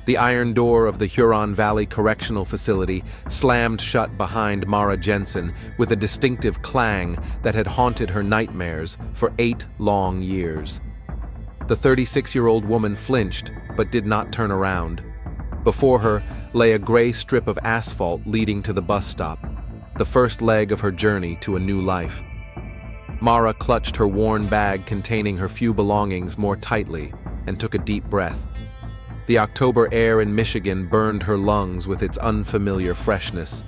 The iron door of the Huron Valley Correctional Facility slammed shut behind Mara Jensen with a distinctive clang that had haunted her nightmares for 8 long years. The 36-year-old woman flinched but did not turn around. Before her lay a gray strip of asphalt leading to the bus stop, the first leg of her journey to a new life. Mara clutched her worn bag containing her few belongings more tightly and took a deep breath. The October air in Michigan burned her lungs with its unfamiliar freshness.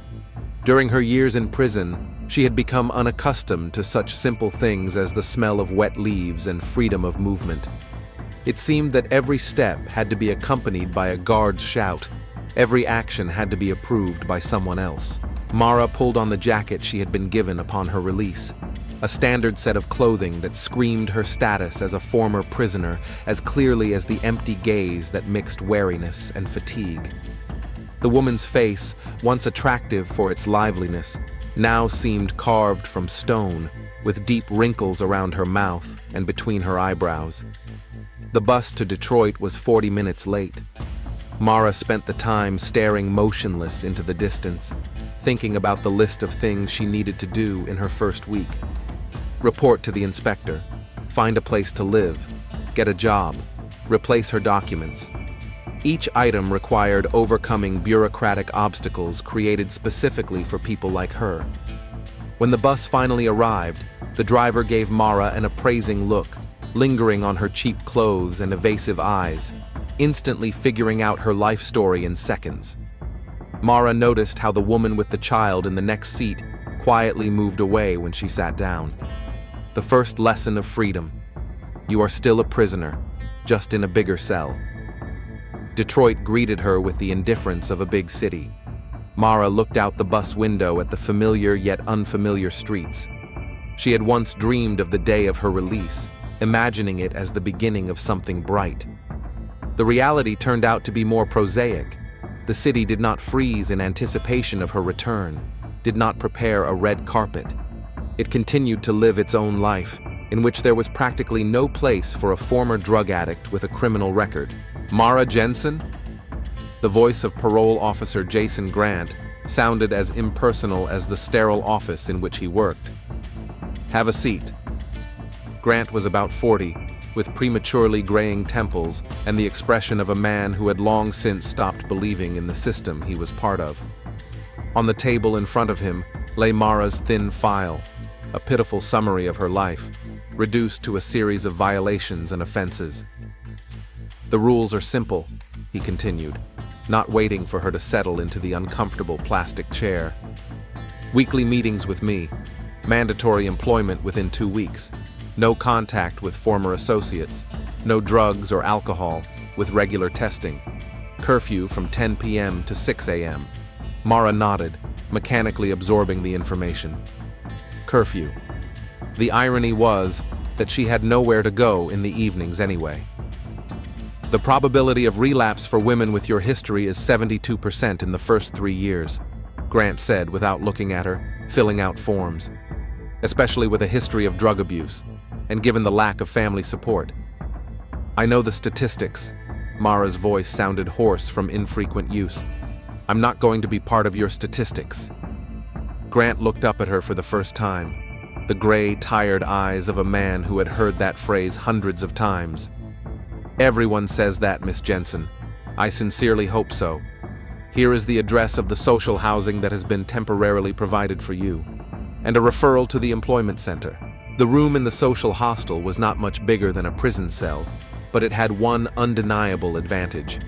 During her years in prison, she had become unaccustomed to such simple things as the smell of wet leaves and freedom of movement. It seemed that every step had to be accompanied by a guard's shout. Every action had to be approved by someone else. Mara pulled on the jacket she had been given upon her release, a standard set of clothing that screamed her status as a former prisoner as clearly as the empty gaze that mixed wariness and fatigue. The woman's face, once attractive for its liveliness, now seemed carved from stone, with deep wrinkles around her mouth and between her eyebrows. The bus to Detroit was 40 minutes late. Mara spent the time staring motionless into the distance, thinking about the list of things she needed to do in her first week. Report to the inspector, find a place to live, get a job, replace her documents. Each item required overcoming bureaucratic obstacles created specifically for people like her. When the bus finally arrived, the driver gave Mara an appraising look, lingering on her cheap clothes and evasive eyes, instantly figuring out her life story in seconds. Mara noticed how the woman with the child in the next seat quietly moved away when she sat down. The first lesson of freedom. You are still a prisoner, just in a bigger cell. Detroit greeted her with the indifference of a big city. Mara looked out the bus window at the familiar yet unfamiliar streets. She had once dreamed of the day of her release, imagining it as the beginning of something bright. The reality turned out to be more prosaic. The city did not freeze in anticipation of her return, did not prepare a red carpet. It continued to live its own life, in which there was practically no place for a former drug addict with a criminal record. Mara Jensen? The voice of parole officer Jason Grant sounded as impersonal as the sterile office in which he worked. Have a seat. Grant was about 40, with prematurely graying temples and the expression of a man who had long since stopped believing in the system he was part of. On the table in front of him lay Mara's thin file, a pitiful summary of her life, reduced to a series of violations and offenses. The rules are simple, he continued, not waiting for her to settle into the uncomfortable plastic chair. Weekly meetings with me, mandatory employment within 2 weeks, no contact with former associates, no drugs or alcohol, with regular testing, curfew from 10 p.m. to 6 a.m. Mara nodded, mechanically absorbing the information. Curfew. The irony was that she had nowhere to go in the evenings anyway. The probability of relapse for women with your history is 72% in the first 3 years, Grant said without looking at her, filling out forms. Especially with a history of drug abuse, and given the lack of family support. I know the statistics. Mara's voice sounded hoarse from infrequent use. I'm not going to be part of your statistics. Grant looked up at her for the first time, the gray, tired eyes of a man who had heard that phrase hundreds of times. Everyone says that, Miss Jensen. I sincerely hope so. Here is the address of the social housing that has been temporarily provided for you, and a referral to the employment center. The room in the social hostel was not much bigger than a prison cell, but it had one undeniable advantage.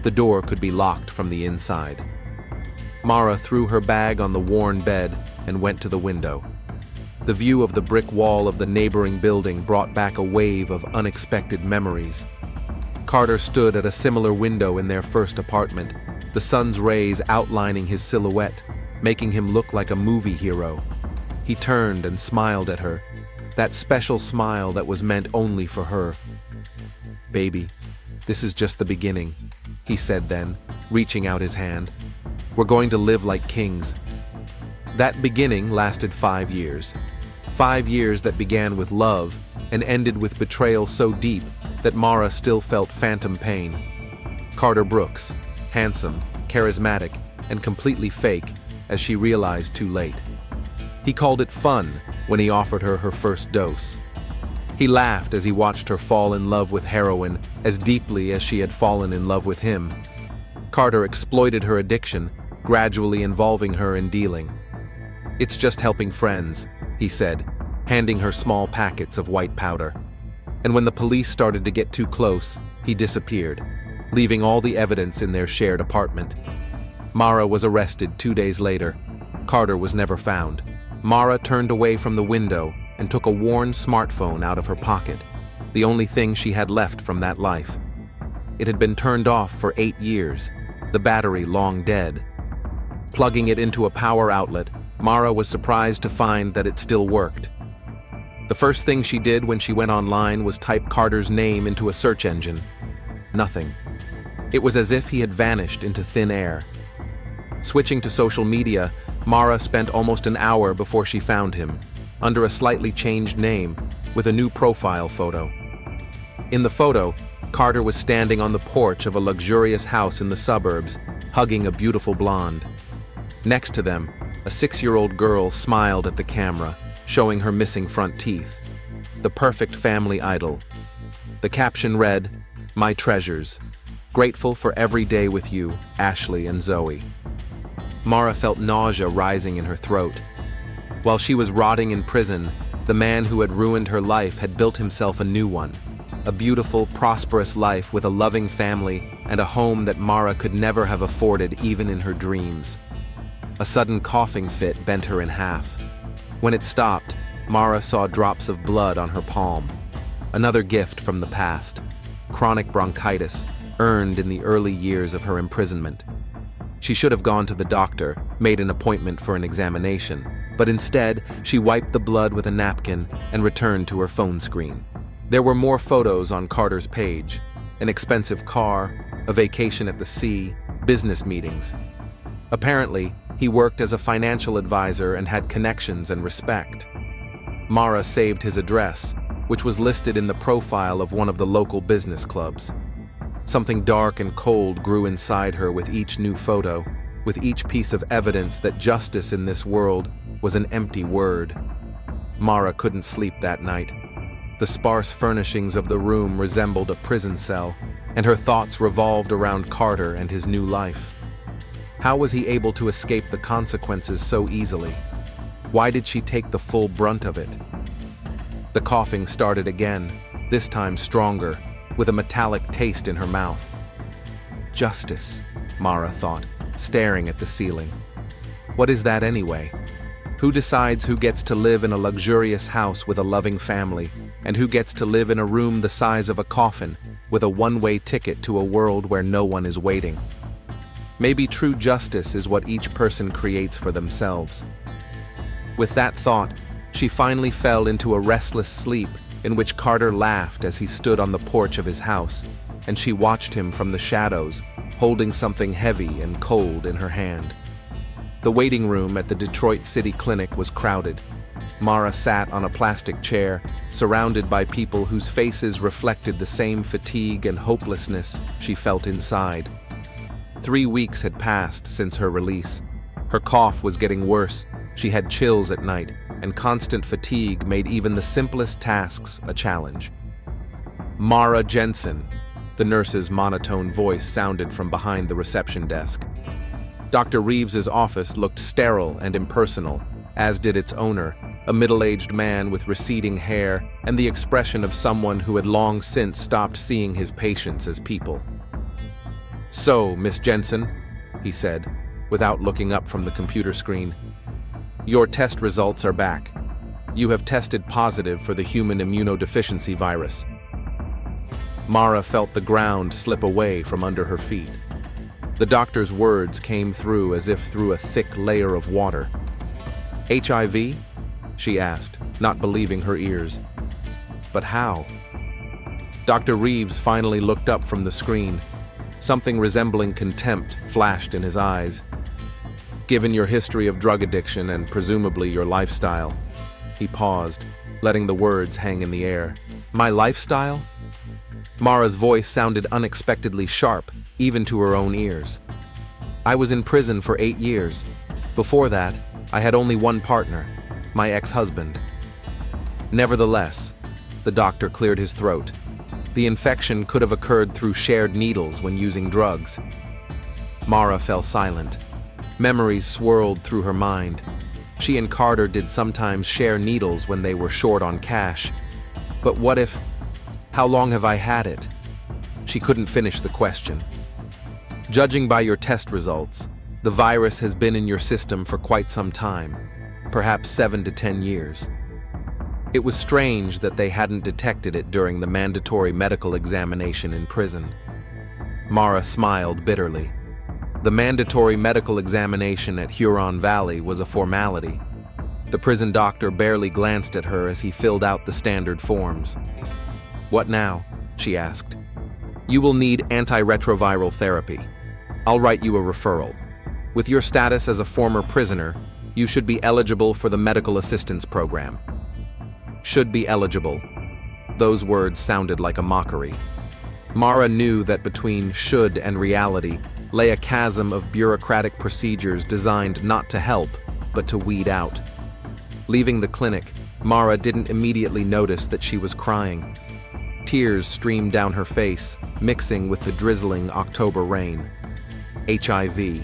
The door could be locked from the inside. Mara threw her bag on the worn bed and went to the window. The view of the brick wall of the neighboring building brought back a wave of unexpected memories. Carter stood at a similar window in their first apartment, the sun's rays outlining his silhouette, making him look like a movie hero. He turned and smiled at her, that special smile that was meant only for her. Baby, this is just the beginning, he said then, reaching out his hand. We're going to live like kings. That beginning lasted 5 years. 5 years that began with love and ended with betrayal so deep that Mara still felt phantom pain. Carter Brooks, handsome, charismatic, and completely fake, as she realized too late. He called it fun when he offered her her first dose. He laughed as he watched her fall in love with heroin as deeply as she had fallen in love with him. Carter exploited her addiction, gradually involving her in dealing. "It's just helping friends," he said, handing her small packets of white powder. And when the police started to get too close, he disappeared, leaving all the evidence in their shared apartment. Mara was arrested 2 days later. Carter was never found. Mara turned away from the window and took a worn smartphone out of her pocket, the only thing she had left from that life. It had been turned off for 8 years, the battery long dead. Plugging it into a power outlet, Mara was surprised to find that it still worked. The first thing she did when she went online was type Carter's name into a search engine. Nothing. It was as if he had vanished into thin air. Switching to social media, Mara spent almost an hour before she found him, under a slightly changed name, with a new profile photo. In the photo, Carter was standing on the porch of a luxurious house in the suburbs, hugging a beautiful blonde. Next to them, a 6-year-old girl smiled at the camera, showing her missing front teeth. The perfect family idol. The caption read, "My treasures. Grateful for every day with you, Ashley and Zoe." Mara felt nausea rising in her throat. While she was rotting in prison, the man who had ruined her life had built himself a new one. A beautiful, prosperous life with a loving family and a home that Mara could never have afforded even in her dreams. A sudden coughing fit bent her in half. When it stopped, Mara saw drops of blood on her palm. Another gift from the past. Chronic bronchitis, earned in the early years of her imprisonment. She should have gone to the doctor, made an appointment for an examination, but instead, she wiped the blood with a napkin and returned to her phone screen. There were more photos on Carter's page. An expensive car, a vacation at the sea, business meetings. Apparently, he worked as a financial advisor and had connections and respect. Mara saved his address, which was listed in the profile of one of the local business clubs. Something dark and cold grew inside her with each new photo, with each piece of evidence that justice in this world was an empty word. Mara couldn't sleep that night. The sparse furnishings of the room resembled a prison cell, and her thoughts revolved around Carter and his new life. How was he able to escape the consequences so easily? Why did she take the full brunt of it? The coughing started again, this time stronger, with a metallic taste in her mouth. Justice, Mara thought, staring at the ceiling. What is that anyway? Who decides who gets to live in a luxurious house with a loving family, and who gets to live in a room the size of a coffin, with a one-way ticket to a world where no one is waiting? Maybe true justice is what each person creates for themselves. With that thought, she finally fell into a restless sleep in which Carter laughed as he stood on the porch of his house, and she watched him from the shadows, holding something heavy and cold in her hand. The waiting room at the Detroit City Clinic was crowded. Mara sat on a plastic chair, surrounded by people whose faces reflected the same fatigue and hopelessness she felt inside. 3 weeks had passed since her release. Her cough was getting worse, she had chills at night, and constant fatigue made even the simplest tasks a challenge. "Mara Jensen," the nurse's monotone voice sounded from behind the reception desk. Dr. Reeves's office looked sterile and impersonal, as did its owner, a middle-aged man with receding hair and the expression of someone who had long since stopped seeing his patients as people. "So, Miss Jensen," he said, without looking up from the computer screen, "your test results are back. You have tested positive for the human immunodeficiency virus." Mara felt the ground slip away from under her feet. The doctor's words came through as if through a thick layer of water. "HIV?" she asked, not believing her ears. "But how?" Dr. Reeves finally looked up from the screen. Something resembling contempt flashed in his eyes. "Given your history of drug addiction and presumably your lifestyle." He paused, letting the words hang in the air. "My lifestyle?" Mara's voice sounded unexpectedly sharp, even to her own ears. I was in prison for 8 years. Before that, I had only one partner, my ex-husband. Nevertheless, the doctor cleared his throat. The infection could have occurred through shared needles when using drugs. Mara fell silent. Memories swirled through her mind. She and Carter did sometimes share needles when they were short on cash. But what if... How long have I had it? She couldn't finish the question. Judging by your test results, the virus has been in your system for quite some time, perhaps 7 to 10 years. It was strange that they hadn't detected it during the mandatory medical examination in prison. Mara smiled bitterly. The mandatory medical examination at Huron Valley was a formality. The prison doctor barely glanced at her as he filled out the standard forms. "What now?" she asked. "You will need antiretroviral therapy. I'll write you a referral. With your status as a former prisoner, you should be eligible for the medical assistance program." Should be eligible. Those words sounded like a mockery. Mara knew that between should and reality lay a chasm of bureaucratic procedures designed not to help, but to weed out. Leaving the clinic, Mara didn't immediately notice that she was crying. Tears streamed down her face, mixing with the drizzling October rain. HIV.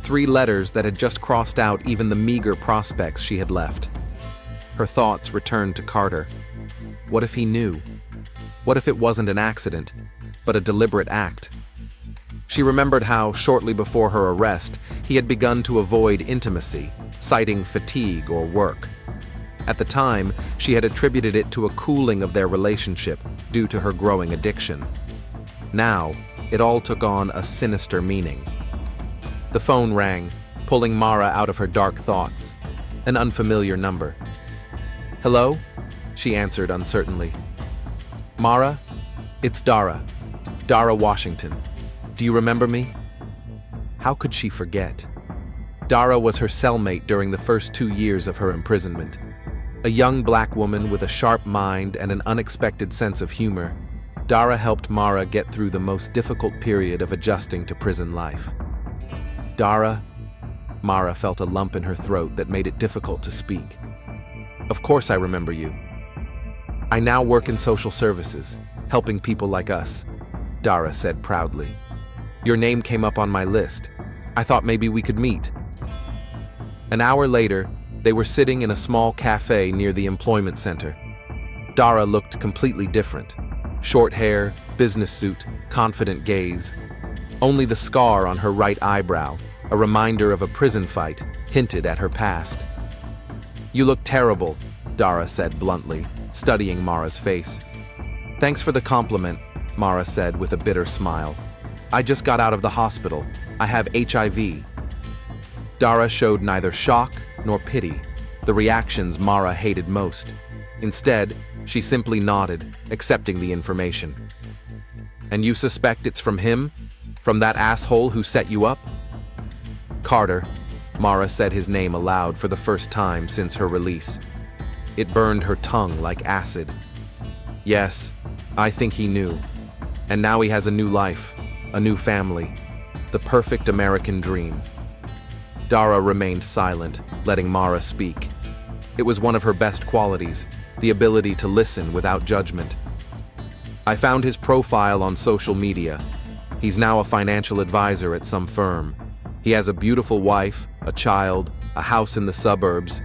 3 letters that had just crossed out even the meager prospects she had left. Her thoughts returned to Carter. What if he knew? What if it wasn't an accident, but a deliberate act? She remembered how, shortly before her arrest, he had begun to avoid intimacy, citing fatigue or work. At the time, she had attributed it to a cooling of their relationship due to her growing addiction. Now, it all took on a sinister meaning. The phone rang, pulling Mara out of her dark thoughts. An unfamiliar number. "Hello?" she answered uncertainly. "Mara? It's Dara. Dara Washington. Do you remember me?" How could she forget? Dara was her cellmate during the first 2 years of her imprisonment. A young black woman with a sharp mind and an unexpected sense of humor, Dara helped Mara get through the most difficult period of adjusting to prison life. Dara? Mara felt a lump in her throat that made it difficult to speak. "Of course I remember you. I now work in social services, helping people like us," Dara said proudly. "Your name came up on my list. I thought maybe we could meet." An hour later, they were sitting in a small cafe near the employment center. Dara looked completely different. Short hair, business suit, confident gaze. Only the scar on her right eyebrow, a reminder of a prison fight, hinted at her past. "You look terrible," Dara said bluntly, studying Mara's face. "Thanks for the compliment," Mara said with a bitter smile. "I just got out of the hospital. I have HIV." Dara showed neither shock nor pity, the reactions Mara hated most. Instead, she simply nodded, accepting the information. "And you suspect it's from him? From that asshole who set you up?" "Carter," Mara said his name aloud for the first time since her release. It burned her tongue like acid. "Yes, I think he knew. And now he has a new life, a new family, the perfect American dream." Dara remained silent, letting Mara speak. It was one of her best qualities, the ability to listen without judgment. "I found his profile on social media. He's now a financial advisor at some firm. He has a beautiful wife, a child, a house in the suburbs.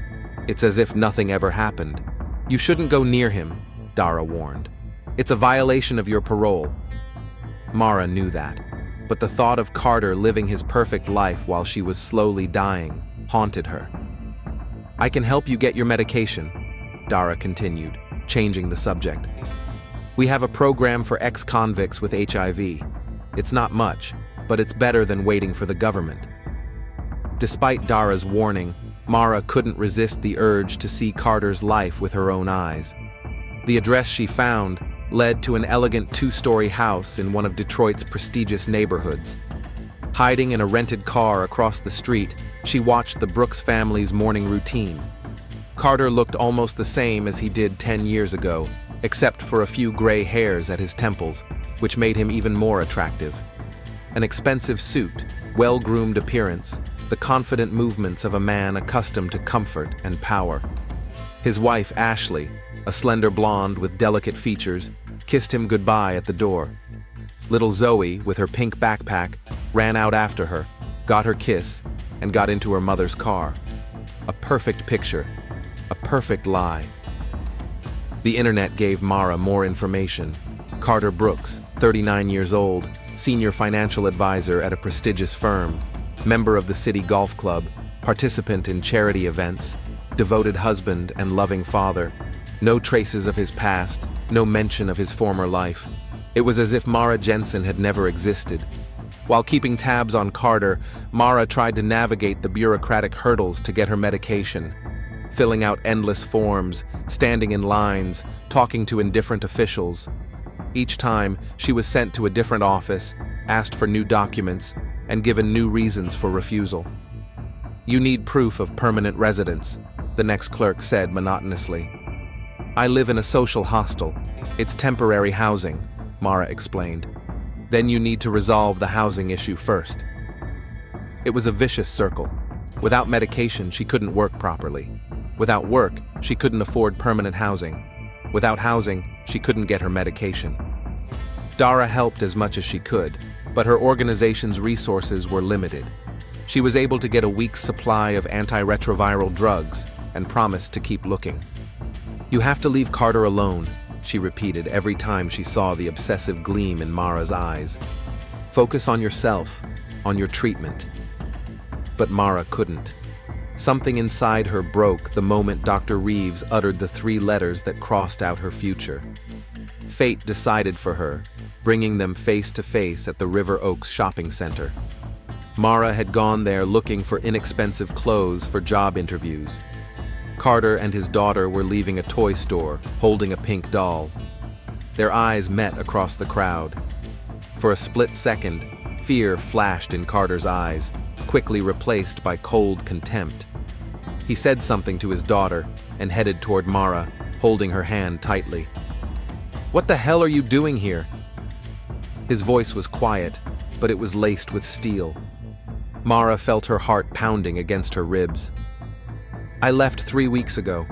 It's as if nothing ever happened. You shouldn't go near him," Dara warned. "It's a violation of your parole." Mara knew that, but the thought of Carter living his perfect life while she was slowly dying haunted her. "I can help you get your medication," Dara continued, changing the subject. "We have a program for ex-convicts with HIV. It's not much, but it's better than waiting for the government." Despite Dara's warning, Mara couldn't resist the urge to see Carter's life with her own eyes. The address she found led to an elegant 2-story house in one of Detroit's prestigious neighborhoods. Hiding in a rented car across the street, she watched the Brooks family's morning routine. Carter looked almost the same as he did 10 years ago, except for a few gray hairs at his temples, which made him even more attractive. An expensive suit, well-groomed appearance, the confident movements of a man accustomed to comfort and power. His wife, Ashley, a slender blonde with delicate features, kissed him goodbye at the door. Little Zoe, with her pink backpack, ran out after her, got her kiss, and got into her mother's car. A perfect picture, a perfect lie. The internet gave Mara more information. Carter Brooks, 39 years old, senior financial advisor at a prestigious firm, member of the City Golf Club, participant in charity events, devoted husband and loving father. No traces of his past, no mention of his former life. It was as if Mara Jensen had never existed. While keeping tabs on Carter, Mara tried to navigate the bureaucratic hurdles to get her medication, filling out endless forms, standing in lines, talking to indifferent officials. Each time, she was sent to a different office, asked for new documents, and given new reasons for refusal. "You need proof of permanent residence," the next clerk said monotonously. "I live in a social hostel. It's temporary housing," Mara explained. "Then you need to resolve the housing issue first." It was a vicious circle. Without medication, she couldn't work properly. Without work, she couldn't afford permanent housing. Without housing, she couldn't get her medication. Dara helped as much as she could, but her organization's resources were limited. She was able to get a week's supply of antiretroviral drugs and promised to keep looking. "You have to leave Carter alone," she repeated every time she saw the obsessive gleam in Mara's eyes. "Focus on yourself, on your treatment." But Mara couldn't. Something inside her broke the moment Dr. Reeves uttered the 3 letters that crossed out her future. Fate decided for her, bringing them face to face at the River Oaks shopping center. Mara had gone there looking for inexpensive clothes for job interviews. Carter and his daughter were leaving a toy store, holding a pink doll. Their eyes met across the crowd. For a split second, fear flashed in Carter's eyes, quickly replaced by cold contempt. He said something to his daughter and headed toward Mara, holding her hand tightly. "What the hell are you doing here?" His voice was quiet, but it was laced with steel. Mara felt her heart pounding against her ribs. "I left 3 weeks ago."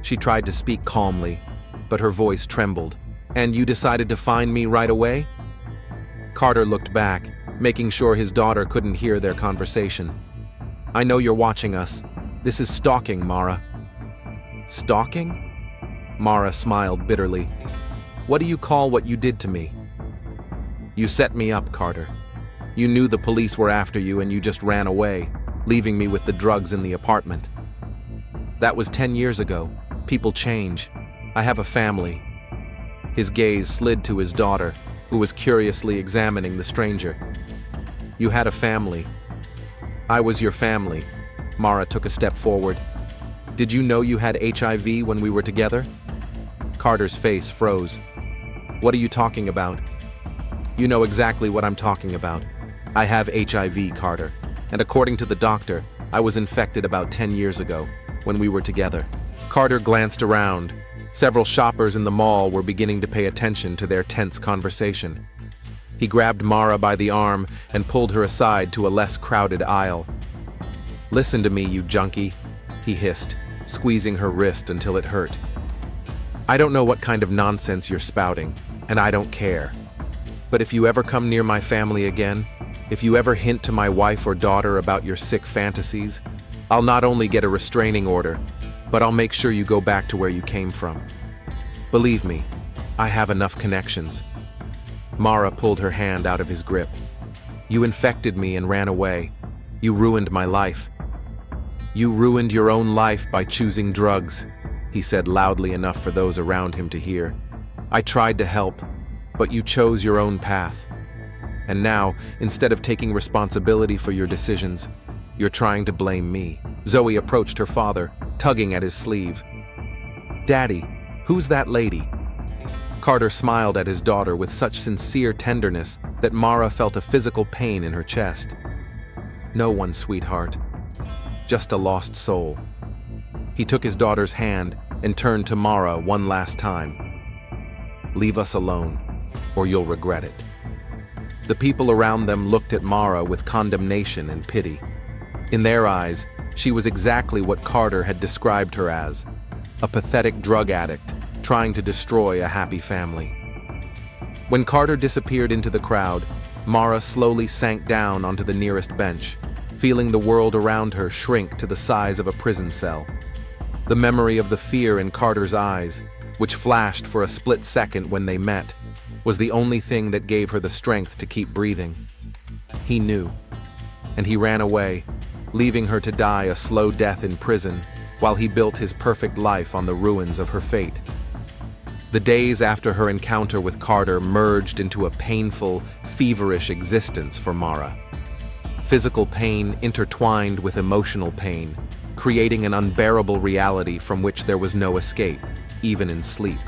She tried to speak calmly, but her voice trembled. "And you decided to find me right away?" Carter looked back, making sure his daughter couldn't hear their conversation. "I know you're watching us. This is stalking, Mara." "Stalking?" Mara smiled bitterly. "What do you call what you did to me?" "You set me up, Carter. You knew the police were after you and you just ran away, leaving me with the drugs in the apartment. That was 10 years ago. People change. I have a family." His gaze slid to his daughter, who was curiously examining the stranger. "You had a family. I was your family." Mara took a step forward. "Did you know you had HIV when we were together?" Carter's face froze. "What are you talking about?" "You know exactly what I'm talking about. I have HIV, Carter, and according to the doctor, I was infected about 10 years ago, when we were together." Carter glanced around. Several shoppers in the mall were beginning to pay attention to their tense conversation. He grabbed Mara by the arm and pulled her aside to a less crowded aisle. "Listen to me, you junkie," he hissed, squeezing her wrist until it hurt. "I don't know what kind of nonsense you're spouting, and I don't care. But if you ever come near my family again, if you ever hint to my wife or daughter about your sick fantasies, I'll not only get a restraining order, but I'll make sure you go back to where you came from. Believe me, I have enough connections." Mara pulled her hand out of his grip. "You infected me and ran away. You ruined my life." "You ruined your own life by choosing drugs," he said loudly enough for those around him to hear. "I tried to help, but you chose your own path. And now, instead of taking responsibility for your decisions, you're trying to blame me." Zoe approached her father, tugging at his sleeve. "Daddy, who's that lady?" Carter smiled at his daughter with such sincere tenderness that Mara felt a physical pain in her chest. "No one, sweetheart. Just a lost soul." He took his daughter's hand and turned to Mara one last time. "Leave us alone, or you'll regret it." The people around them looked at Mara with condemnation and pity. In their eyes, she was exactly what Carter had described her as, a pathetic drug addict trying to destroy a happy family. When Carter disappeared into the crowd, Mara slowly sank down onto the nearest bench, feeling the world around her shrink to the size of a prison cell. The memory of the fear in Carter's eyes, which flashed for a split second when they met, was the only thing that gave her the strength to keep breathing. He knew, and he ran away, leaving her to die a slow death in prison while he built his perfect life on the ruins of her fate. The days after her encounter with Carter merged into a painful, feverish existence for Mara. Physical pain intertwined with emotional pain, creating an unbearable reality from which there was no escape, even in sleep.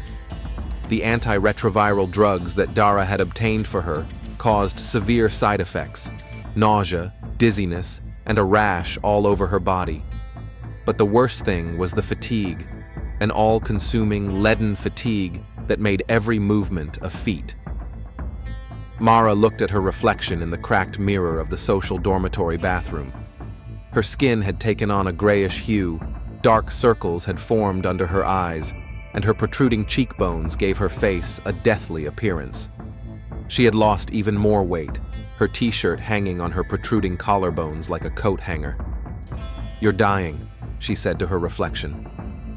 The antiretroviral drugs that Dara had obtained for her caused severe side effects, nausea, dizziness, and a rash all over her body. But the worst thing was the fatigue, an all-consuming leaden fatigue that made every movement a feat. Mara looked at her reflection in the cracked mirror of the social dormitory bathroom. Her skin had taken on a grayish hue, dark circles had formed under her eyes, and her protruding cheekbones gave her face a deathly appearance. She had lost even more weight, her t-shirt hanging on her protruding collarbones like a coat hanger. "You're dying," she said to her reflection.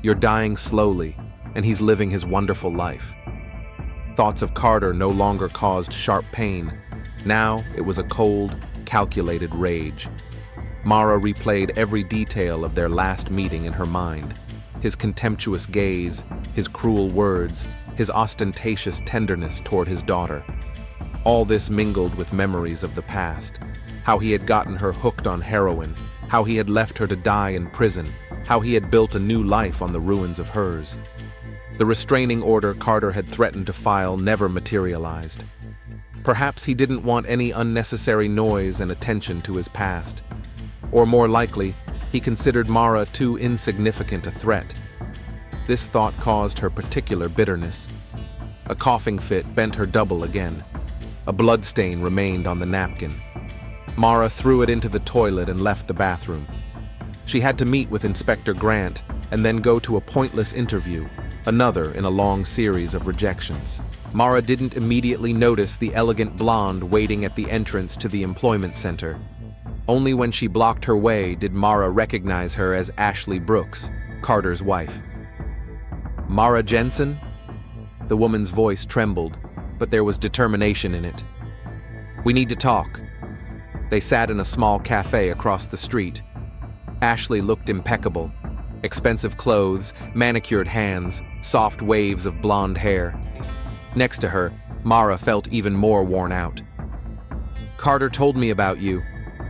"You're dying slowly, and he's living his wonderful life." Thoughts of Carter no longer caused sharp pain. Now it was a cold, calculated rage. Mara replayed every detail of their last meeting in her mind. His contemptuous gaze, his cruel words, his ostentatious tenderness toward his daughter. All this mingled with memories of the past, how he had gotten her hooked on heroin, how he had left her to die in prison, how he had built a new life on the ruins of hers. The restraining order Carter had threatened to file never materialized. Perhaps he didn't want any unnecessary noise and attention to his past. Or more likely, he considered Mara too insignificant a threat. This thought caused her particular bitterness. A coughing fit bent her double again. A bloodstain remained on the napkin. Mara threw it into the toilet and left the bathroom. She had to meet with Inspector Grant and then go to a pointless interview, another in a long series of rejections. Mara didn't immediately notice the elegant blonde waiting at the entrance to the employment center. Only when she blocked her way did Mara recognize her as Ashley Brooks, Carter's wife. "Mara Jensen?" The woman's voice trembled, but there was determination in it. "We need to talk." They sat in a small cafe across the street. Ashley looked impeccable. Expensive clothes, manicured hands, soft waves of blonde hair. Next to her, Mara felt even more worn out. "Carter told me about you,"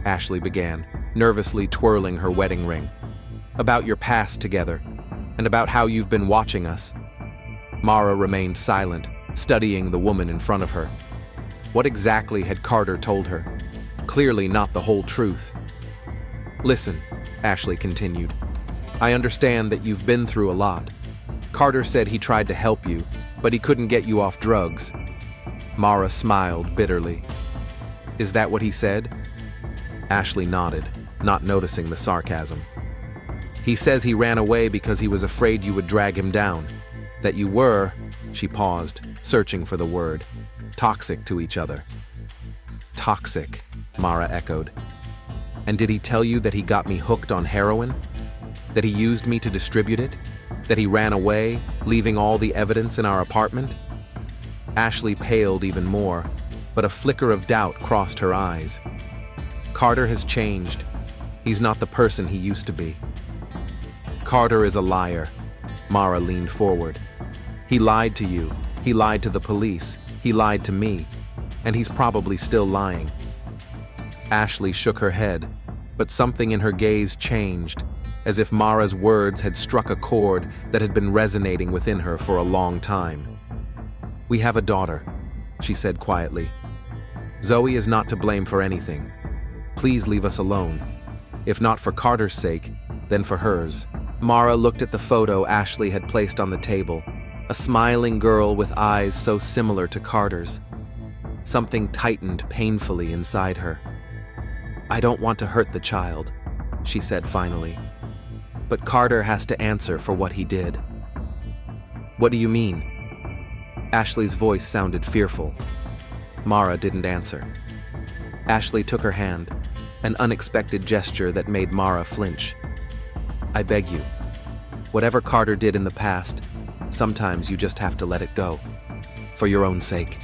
Ashley began, nervously twirling her wedding ring. "About your past together, and about how you've been watching us." Mara remained silent, studying the woman in front of her. What exactly had Carter told her? Clearly not the whole truth. "Listen," Ashley continued. "I understand that you've been through a lot. Carter said he tried to help you, but he couldn't get you off drugs." Mara smiled bitterly. "Is that what he said?" Ashley nodded, not noticing the sarcasm. "He says he ran away because he was afraid you would drag him down. That you were," she paused, searching for the word, "toxic to each other." "Toxic," Mara echoed. "And did he tell you that he got me hooked on heroin? That he used me to distribute it? That he ran away, leaving all the evidence in our apartment?" Ashley paled even more, but a flicker of doubt crossed her eyes. "Carter has changed. He's not the person he used to be." "Carter is a liar." Mara leaned forward. "He lied to you. He lied to the police. He lied to me. And he's probably still lying." Ashley shook her head, but something in her gaze changed, as if Mara's words had struck a chord that had been resonating within her for a long time. "We have a daughter," she said quietly. "Zoe is not to blame for anything. Please leave us alone. If not for Carter's sake, then for hers." Mara looked at the photo Ashley had placed on the table, a smiling girl with eyes so similar to Carter's. Something tightened painfully inside her. "I don't want to hurt the child," she said finally. "But Carter has to answer for what he did." "What do you mean?" Ashley's voice sounded fearful. Mara didn't answer. Ashley took her hand, an unexpected gesture that made Mara flinch. "I beg you. Whatever Carter did in the past, sometimes you just have to let it go. For your own sake."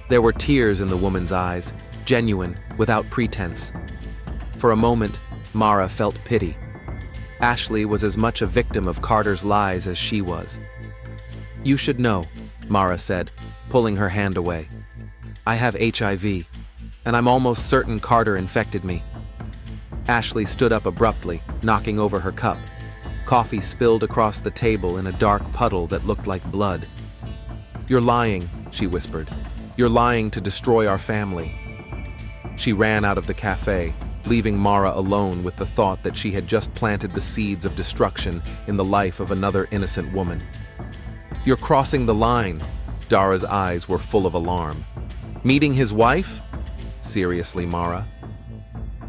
There were tears in the woman's eyes, genuine, without pretense. For a moment, Mara felt pity. Ashley was as much a victim of Carter's lies as she was. "You should know," Mara said, pulling her hand away. "I have HIV, and I'm almost certain Carter infected me." Ashley stood up abruptly, knocking over her cup. Coffee spilled across the table in a dark puddle that looked like blood. "You're lying," she whispered. "You're lying to destroy our family." She ran out of the cafe, leaving Mara alone with the thought that she had just planted the seeds of destruction in the life of another innocent woman. "You're crossing the line." Dara's eyes were full of alarm. "Meeting his wife?" "Seriously, Mara?"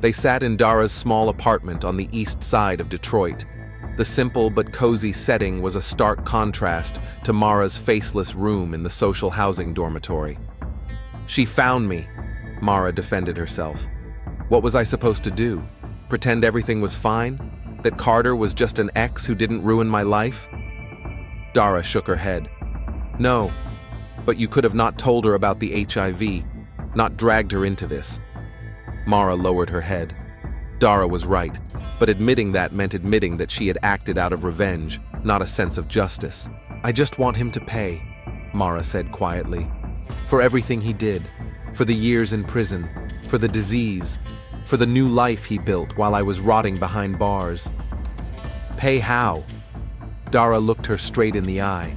They sat in Dara's small apartment on the east side of Detroit. The simple but cozy setting was a stark contrast to Mara's faceless room in the social housing dormitory. "She found me," Mara defended herself. "What was I supposed to do? Pretend everything was fine? That Carter was just an ex who didn't ruin my life?" Dara shook her head. "No, but you could have not told her about the HIV, not dragged her into this." Mara lowered her head. Dara was right, but admitting that meant admitting that she had acted out of revenge, not a sense of justice. "I just want him to pay," Mara said quietly. "For everything he did, for the years in prison, for the disease, for the new life he built while I was rotting behind bars." "Pay how?" Dara looked her straight in the eye.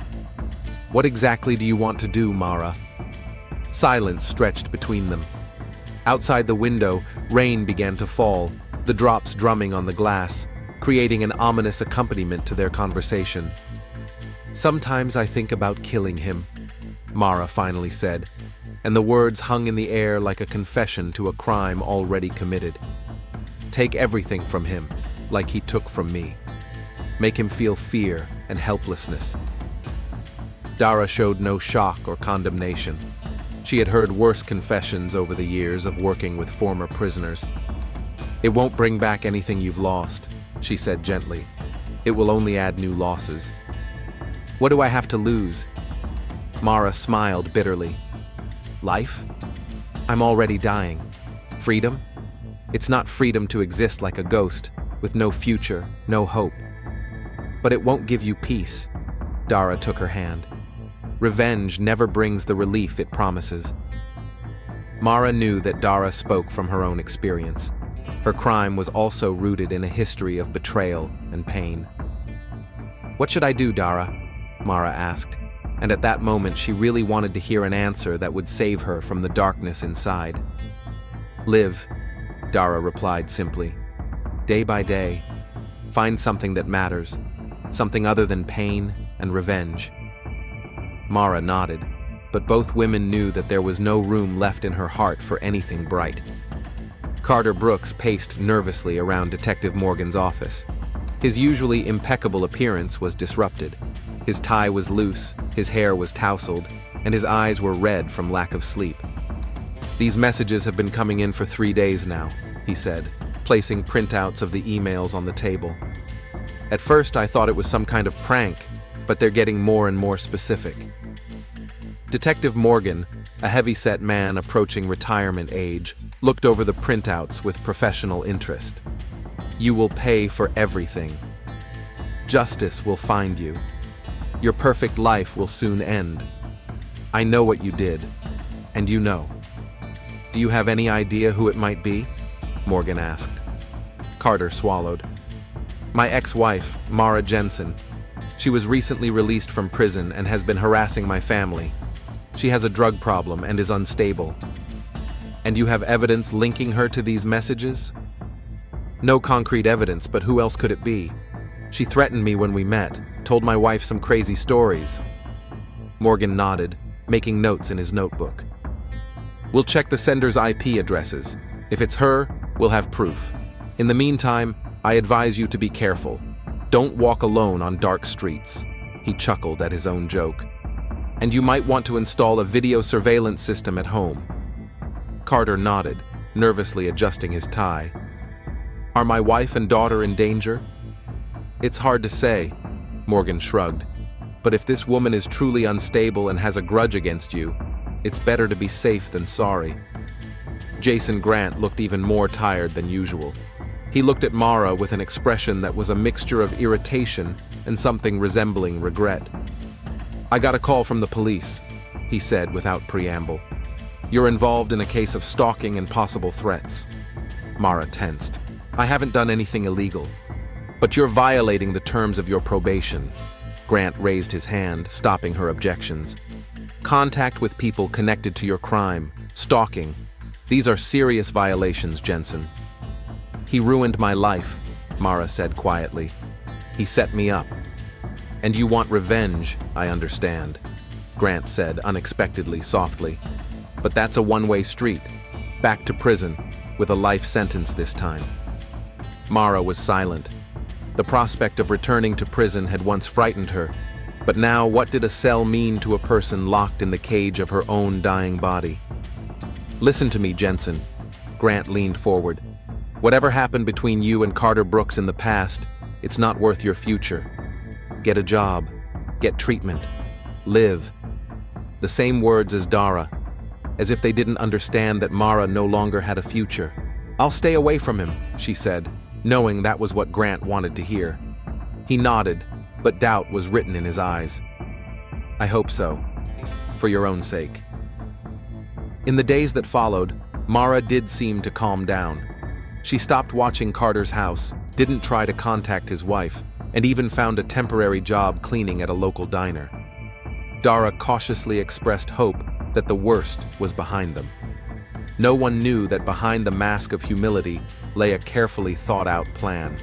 "What exactly do you want to do, Mara?" Silence stretched between them. Outside the window, rain began to fall, the drops drumming on the glass, creating an ominous accompaniment to their conversation. "Sometimes I think about killing him," Mara finally said, and the words hung in the air like a confession to a crime already committed. "Take everything from him, like he took from me. Make him feel fear and helplessness." Dara showed no shock or condemnation. She had heard worse confessions over the years of working with former prisoners. "It won't bring back anything you've lost," she said gently. "It will only add new losses." "What do I have to lose?" Mara smiled bitterly. "Life? I'm already dying. Freedom? It's not freedom to exist like a ghost, with no future, no hope. But it won't give you peace." Dara took her hand. "Revenge never brings the relief it promises." Mara knew that Dara spoke from her own experience. Her crime was also rooted in a history of betrayal and pain. "What should I do, Dara?" Mara asked, and at that moment she really wanted to hear an answer that would save her from the darkness inside. "Live," Dara replied simply. "Day by day. Find something that matters, something other than pain and revenge." Mara nodded, but both women knew that there was no room left in her heart for anything bright. Carter Brooks paced nervously around Detective Morgan's office. His usually impeccable appearance was disrupted. His tie was loose, his hair was tousled, and his eyes were red from lack of sleep. "These messages have been coming in for 3 days now," he said, placing printouts of the emails on the table. "At first I thought it was some kind of prank, but they're getting more and more specific." Detective Morgan, a heavy-set man approaching retirement age, looked over the printouts with professional interest. "You will pay for everything. Justice will find you. Your perfect life will soon end. I know what you did, and you know." "Do you have any idea who it might be?" Morgan asked. Carter swallowed. "My ex-wife, Mara Jensen. She was recently released from prison and has been harassing my family. She has a drug problem and is unstable." "And you have evidence linking her to these messages?" "No concrete evidence, but who else could it be? She threatened me when we met, told my wife some crazy stories." Morgan nodded, making notes in his notebook. We'll check the sender's IP addresses. If it's her, we'll have proof. In the meantime, I advise you to be careful. Don't walk alone on dark streets." He chuckled at his own joke. "And you might want to install a video surveillance system at home." Carter nodded, nervously adjusting his tie. "Are my wife and daughter in danger?" "It's hard to say," Morgan shrugged. "But if this woman is truly unstable and has a grudge against you, it's better to be safe than sorry." Jason Grant looked even more tired than usual. He looked at Mara with an expression that was a mixture of irritation and something resembling regret. "I got a call from the police," he said without preamble. "You're involved in a case of stalking and possible threats." Mara tensed. "I haven't done anything illegal." "But you're violating the terms of your probation." Grant raised his hand, stopping her objections. "Contact with people connected to your crime, stalking. These are serious violations, Jensen." "He ruined my life," Mara said quietly. "He set me up." "And you want revenge, I understand," Grant said unexpectedly softly. "But that's a one-way street. Back to prison, with a life sentence this time." Mara was silent. The prospect of returning to prison had once frightened her, but now what did a cell mean to a person locked in the cage of her own dying body? "Listen to me, Jensen." Grant leaned forward. "Whatever happened between you and Carter Brooks in the past, it's not worth your future. Get a job. Get treatment. Live." The same words as Dara, as if they didn't understand that Mara no longer had a future. "I'll stay away from him," she said, knowing that was what Grant wanted to hear. He nodded, but doubt was written in his eyes. "I hope so. For your own sake." In the days that followed, Mara did seem to calm down. She stopped watching Carter's house, didn't try to contact his wife, and even found a temporary job cleaning at a local diner. Dara cautiously expressed hope that the worst was behind them. No one knew that behind the mask of humility lay a carefully thought-out plan.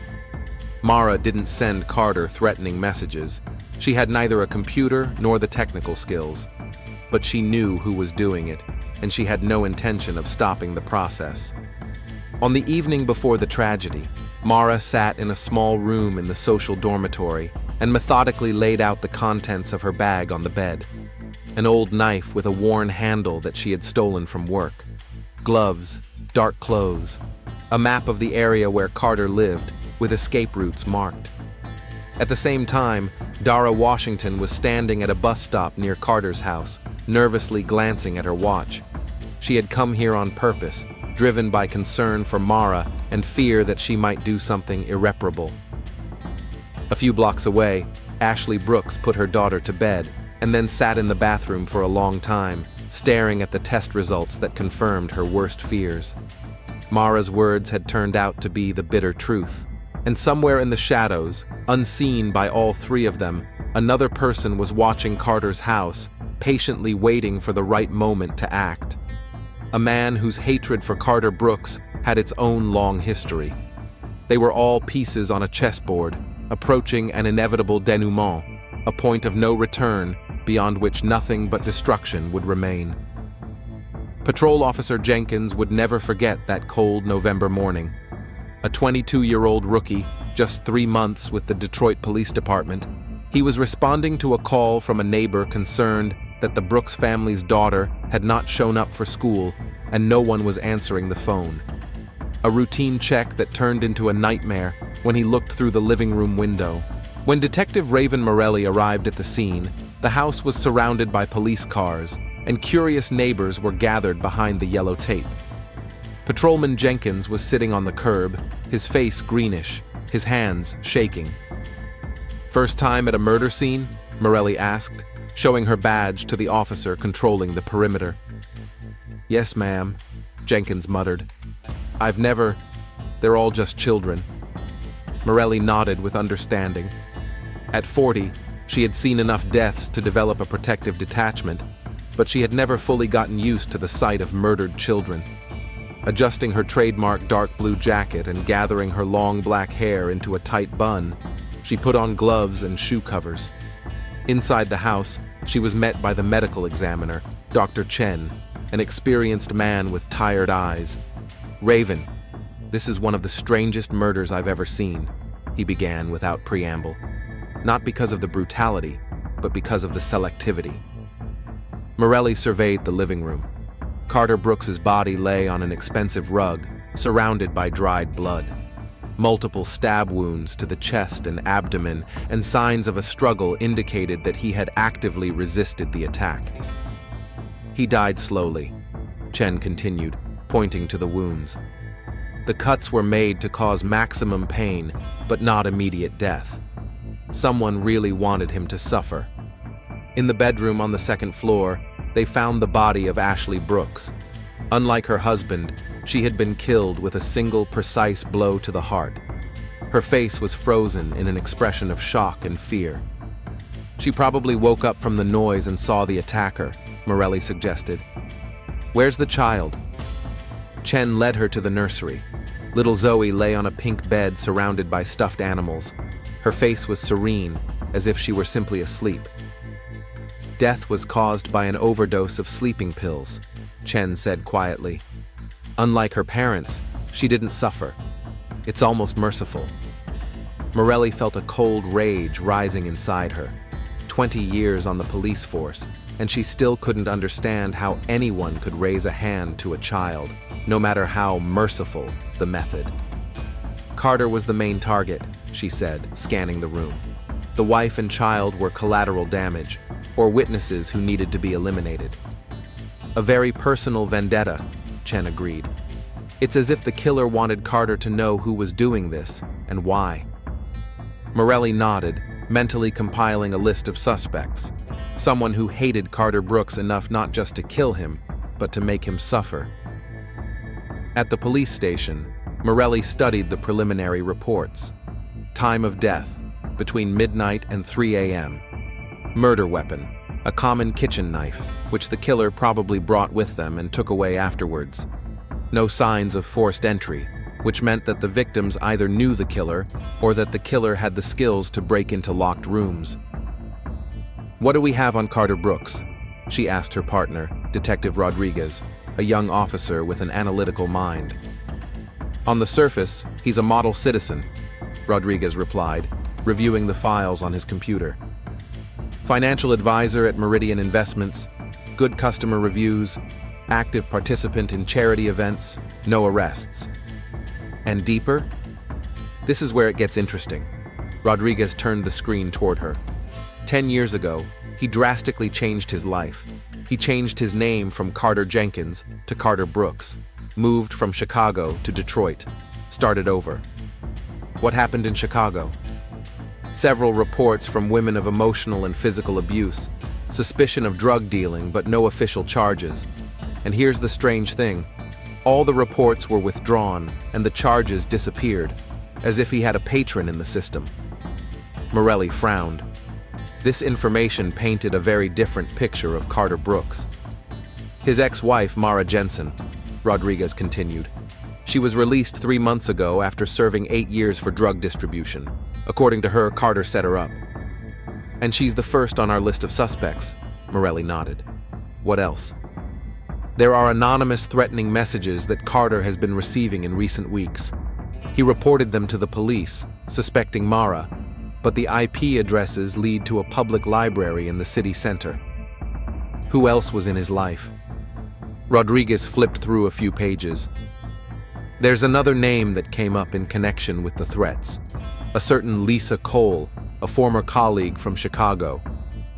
Mara didn't send Carter threatening messages. She had neither a computer nor the technical skills. But she knew who was doing it, and she had no intention of stopping the process. On the evening before the tragedy, Mara sat in a small room in the social dormitory and methodically laid out the contents of her bag on the bed. An old knife with a worn handle that she had stolen from work. Gloves, dark clothes, a map of the area where Carter lived, with escape routes marked. At the same time, Dara Washington was standing at a bus stop near Carter's house, nervously glancing at her watch. She had come here on purpose, driven by concern for Mara and fear that she might do something irreparable. A few blocks away, Ashley Brooks put her daughter to bed and then sat in the bathroom for a long time, staring at the test results that confirmed her worst fears. Mara's words had turned out to be the bitter truth. And somewhere in the shadows, unseen by all three of them, another person was watching Carter's house, patiently waiting for the right moment to act. A man whose hatred for Carter Brooks had its own long history. They were all pieces on a chessboard, approaching an inevitable denouement, a point of no return beyond which nothing but destruction would remain. Patrol Officer Jenkins would never forget that cold November morning. A 22-year-old rookie, just 3 months with the Detroit Police Department, he was responding to a call from a neighbor concerned that the Brooks family's daughter had not shown up for school and no one was answering the phone. A routine check that turned into a nightmare when he looked through the living room window. When Detective Raven Morelli arrived at the scene, the house was surrounded by police cars, and curious neighbors were gathered behind the yellow tape. Patrolman Jenkins was sitting on the curb, his face greenish, his hands shaking. "First time at a murder scene?" Morelli asked, showing her badge to the officer controlling the perimeter. "Yes, ma'am," Jenkins muttered. They're all just children." Morelli nodded with understanding. At 40, she had seen enough deaths to develop a protective detachment, but she had never fully gotten used to the sight of murdered children. Adjusting her trademark dark blue jacket and gathering her long black hair into a tight bun, she put on gloves and shoe covers. Inside the house, she was met by the medical examiner, Dr. Chen, an experienced man with tired eyes. "Raven, this is one of the strangest murders I've ever seen," he began without preamble. Not because of the brutality, but because of the selectivity. Morelli surveyed the living room. Carter Brooks's body lay on an expensive rug, surrounded by dried blood. Multiple stab wounds to the chest and abdomen, and signs of a struggle indicated that he had actively resisted the attack. "He died slowly," Chen continued, pointing to the wounds. "The cuts were made to cause maximum pain, but not immediate death. Someone really wanted him to suffer." In the bedroom on the second floor, they found the body of Ashley Brooks. Unlike her husband, she had been killed with a single precise blow to the heart. Her face was frozen in an expression of shock and fear. "She probably woke up from the noise and saw the attacker," Morelli suggested. "Where's the child?" Chen led her to the nursery. Little Zoe lay on a pink bed surrounded by stuffed animals. Her face was serene, as if she were simply asleep. "Death was caused by an overdose of sleeping pills," Chen said quietly. "Unlike her parents, she didn't suffer. It's almost merciful." Morelli felt a cold rage rising inside her. 20 years on the police force, and she still couldn't understand how anyone could raise a hand to a child, no matter how merciful the method. "Carter was the main target," she said, scanning the room. "The wife and child were collateral damage, or witnesses who needed to be eliminated." "A very personal vendetta," Chen agreed. "It's as if the killer wanted Carter to know who was doing this, and why." Morelli nodded, mentally compiling a list of suspects. Someone who hated Carter Brooks enough not just to kill him, but to make him suffer. At the police station, Morelli studied the preliminary reports. Time of death, between midnight and 3 a.m. Murder weapon, a common kitchen knife, which the killer probably brought with them and took away afterwards. No signs of forced entry, which meant that the victims either knew the killer or that the killer had the skills to break into locked rooms. "What do we have on Carter Brooks?" she asked her partner, Detective Rodriguez, a young officer with an analytical mind. "On the surface, he's a model citizen," Rodriguez replied, reviewing the files on his computer. "Financial advisor at Meridian Investments, good customer reviews, active participant in charity events, no arrests." "And deeper?" "This is where it gets interesting." Rodriguez turned the screen toward her. 10 years ago, he drastically changed his life. He changed his name from Carter Jenkins to Carter Brooks, moved from Chicago to Detroit, started over. What happened in Chicago? Several reports from women of emotional and physical abuse, suspicion of drug dealing but no official charges. And here's the strange thing. All the reports were withdrawn and the charges disappeared, as if he had a patron in the system. Morelli frowned. This information painted a very different picture of Carter Brooks. "His ex-wife, Mara Jensen," Rodriguez continued. "She was released 3 months ago after serving 8 years for drug distribution. According to her, Carter set her up. And she's the first on our list of suspects," Morelli nodded. "What else?" "There are anonymous threatening messages that Carter has been receiving in recent weeks. He reported them to the police, suspecting Mara, but the IP addresses lead to a public library in the city center." "Who else was in his life?" Rodriguez flipped through a few pages. "There's another name that came up in connection with the threats. A certain Lisa Cole, a former colleague from Chicago.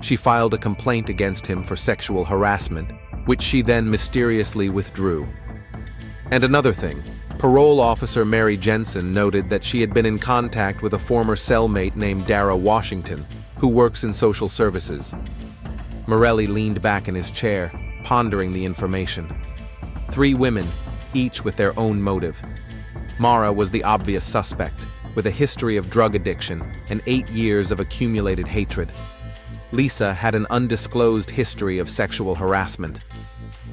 She filed a complaint against him for sexual harassment, which she then mysteriously withdrew. And another thing, parole officer Mary Jensen noted that she had been in contact with a former cellmate named Dara Washington, who works in social services." Morelli leaned back in his chair, pondering the information. 3 women, each with their own motive. Mara was the obvious suspect, with a history of drug addiction and 8 years of accumulated hatred. Lisa had an undisclosed history of sexual harassment.